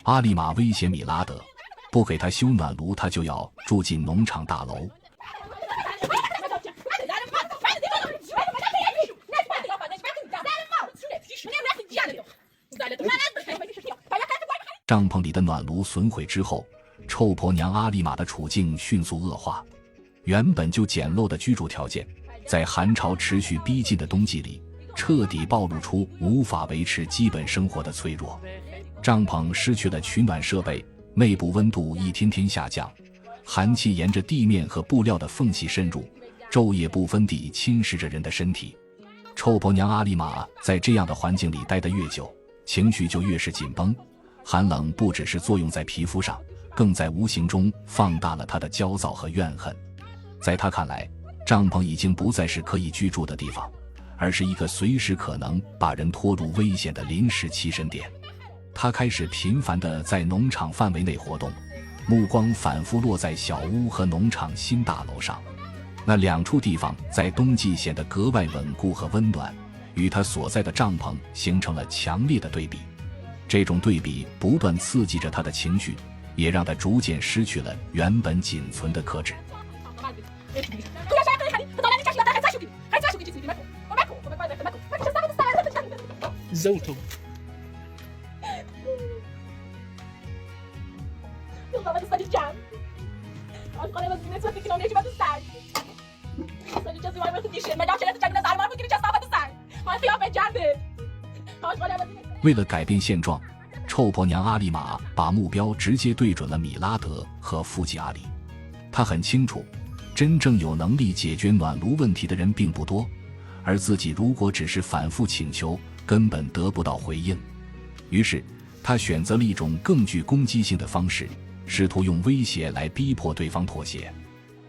阿丽玛威胁米拉德，不给他修暖炉，他就要住进农场大楼。帐篷里的暖炉损毁之后，臭婆娘阿丽玛的处境迅速恶化。原本就简陋的居住条件，在寒潮持续逼近的冬季里，彻底暴露出无法维持基本生活的脆弱。帐篷失去了取暖设备，内部温度一天天下降，寒气沿着地面和布料的缝隙渗入，昼夜不分地侵蚀着人的身体。臭婆娘阿丽玛在这样的环境里待得越久，情绪就越是紧绷。寒冷不只是作用在皮肤上，更在无形中放大了她的焦躁和怨恨。在她看来，帐篷已经不再是可以居住的地方，而是一个随时可能把人拖入危险的临时栖身点。她开始频繁地在农场范围内活动，目光反复落在小屋和农场新大楼上。那两处地方在冬季显得格外稳固和温暖，与她所在的帐篷形成了强烈的对比。这种对比不断刺激着她的情绪，也让她逐渐失去了原本仅存的克制。为了改变现状，臭婆娘阿丽玛把目标直接对准了米拉德和父亲阿里。她很清楚，真正有能力解决暖炉问题的人并不多，而自己如果只是反复请求，根本得不到回应。于是她选择了一种更具攻击性的方式，试图用威胁来逼迫对方妥协。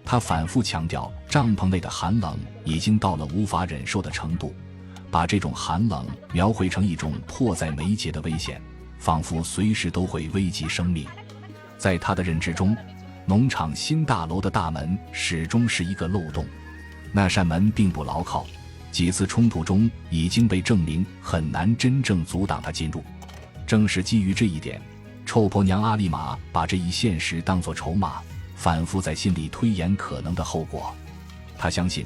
她反复强调帐篷内的寒冷已经到了无法忍受的程度，把这种寒冷描绘成一种迫在眉睫的危险，仿佛随时都会危及生命。在他的认知中，农场新大楼的大门始终是一个漏洞，那扇门并不牢靠，几次冲突中已经被证明很难真正阻挡他进入。正是基于这一点，臭婆娘阿丽玛把这一现实当作筹码，反复在心里推演可能的后果。他相信，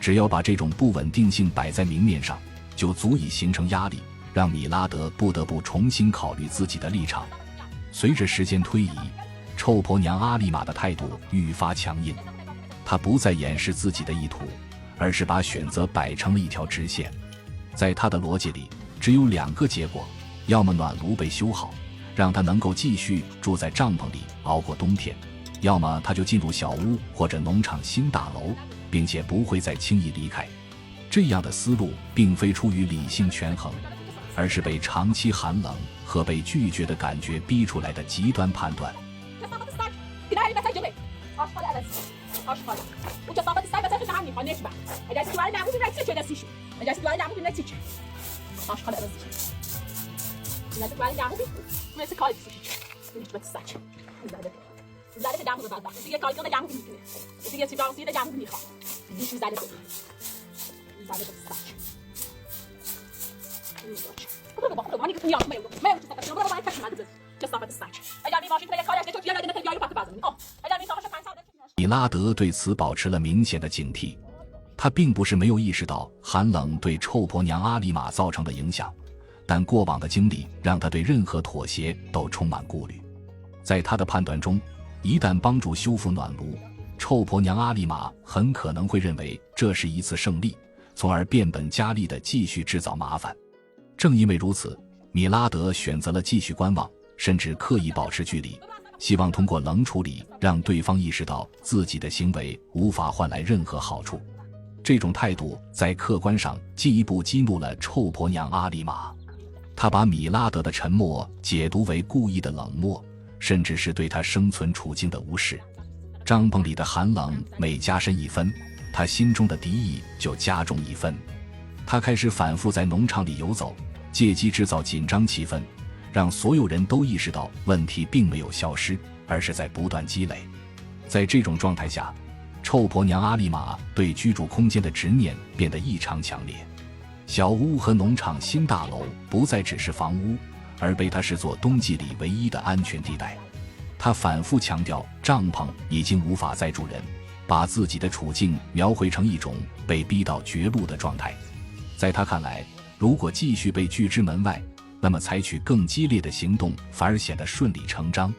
只要把这种不稳定性摆在明面上，就足以形成压力，让米拉德不得不重新考虑自己的立场。随着时间推移，臭婆娘阿丽玛的态度愈发强硬，她不再掩饰自己的意图，而是把选择摆成了一条直线。在她的逻辑里，只有两个结果，要么暖炉被修好，让她能够继续住在帐篷里熬过冬天，要么她就进入小屋或者农场新大楼，并且不会再轻易离开。这样的思路并非出于理性权衡，而是被长期寒冷和被拒绝的感觉逼出来的极端判断。米拉德对此保持了明显的警惕，他并不是没有意识到寒冷对臭婆娘阿丽玛造成的影响，但过往的经历让他对任何妥协都充满顾虑。在他的判断中，一旦帮助修复暖炉，臭婆娘阿丽玛很可能会认为这是一次胜利，从而变本加厉地继续制造麻烦。正因为如此，米拉德选择了继续观望，甚至刻意保持距离，希望通过冷处理让对方意识到自己的行为无法换来任何好处。这种态度在客观上进一步激怒了臭婆娘阿丽玛，她把米拉德的沉默解读为故意的冷漠，甚至是对他生存处境的无视。帐篷里的寒冷每加深一分，他心中的敌意就加重一分。他开始反复在农场里游走，借机制造紧张气氛，让所有人都意识到问题并没有消失，而是在不断积累。在这种状态下，臭婆娘阿丽玛对居住空间的执念变得异常强烈。小屋和农场新大楼不再只是房屋，而被他视作冬季里唯一的安全地带。他反复强调帐篷已经无法再住人，把自己的处境描绘成一种被逼到绝路的状态。在他看来，如果继续被拒之门外，那么采取更激烈的行动反而显得顺理成章。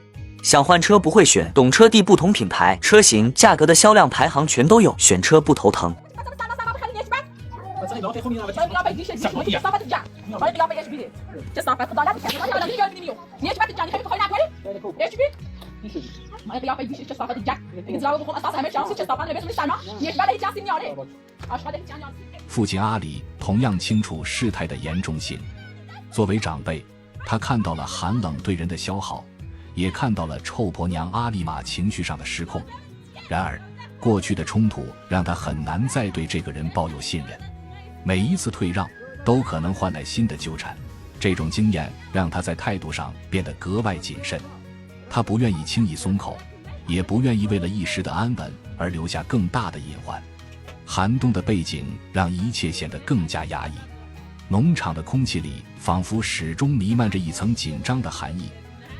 想换车不会选，懂车帝不同品牌、车型、价格的销量排行全都有，选车不头疼。父亲阿里同样清楚事态的严重性。作为长辈，他看到了寒冷对人的消耗，也看到了臭婆娘阿丽玛情绪上的失控。然而，过去的冲突让他很难再对这个人抱有信任。每一次退让都可能换来新的纠缠，这种经验让他在态度上变得格外谨慎。他不愿意轻易松口，也不愿意为了一时的安稳而留下更大的隐患。寒冬的背景让一切显得更加压抑，农场的空气里仿佛始终弥漫着一层紧张的寒意，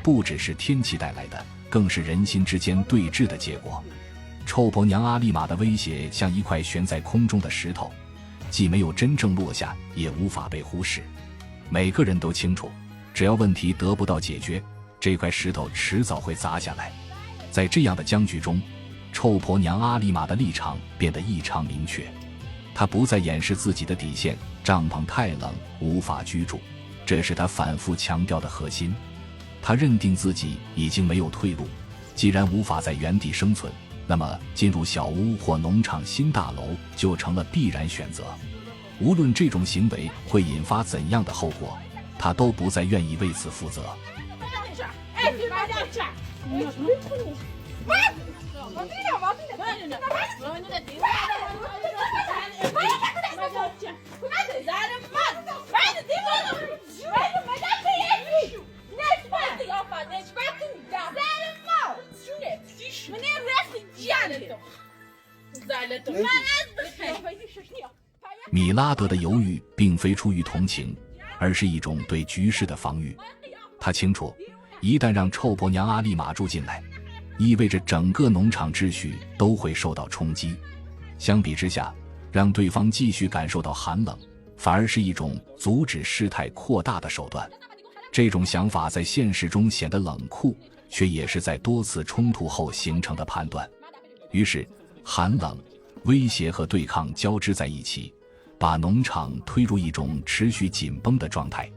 不只是天气带来的，更是人心之间对峙的结果。臭婆娘阿丽玛的威胁像一块悬在空中的石头，既没有真正落下，也无法被忽视。每个人都清楚，只要问题得不到解决，这块石头迟早会砸下来。在这样的僵局中，臭婆娘阿丽玛的立场变得异常明确。她不再掩饰自己的底线，帐篷太冷，无法居住，这是她反复强调的核心。她认定自己已经没有退路，既然无法在原地生存，那么进入小屋或农场新大楼就成了必然选择。无论这种行为会引发怎样的后果，她都不再愿意为此负责。米拉德的犹豫并非出于同情，而是一种对局势的防御。他清楚，一旦让臭婆娘阿丽玛住进来，意味着整个农场秩序都会受到冲击。相比之下，让对方继续感受到寒冷，反而是一种阻止事态扩大的手段。这种想法在现实中显得冷酷，却也是在多次冲突后形成的判断。于是，寒冷、威胁和对抗交织在一起，把农场推入一种持续紧绷的状态。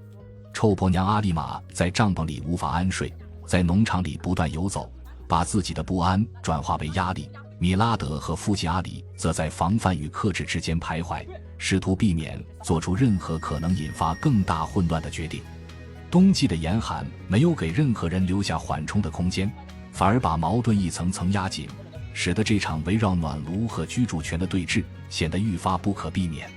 臭婆娘阿丽玛在帐篷里无法安睡，在农场里不断游走，把自己的不安转化为压力。米拉德和父亲阿里则在防范与克制之间徘徊，试图避免做出任何可能引发更大混乱的决定。冬季的严寒没有给任何人留下缓冲的空间，反而把矛盾一层层压紧，使得这场围绕暖炉和居住权的对峙显得愈发不可避免。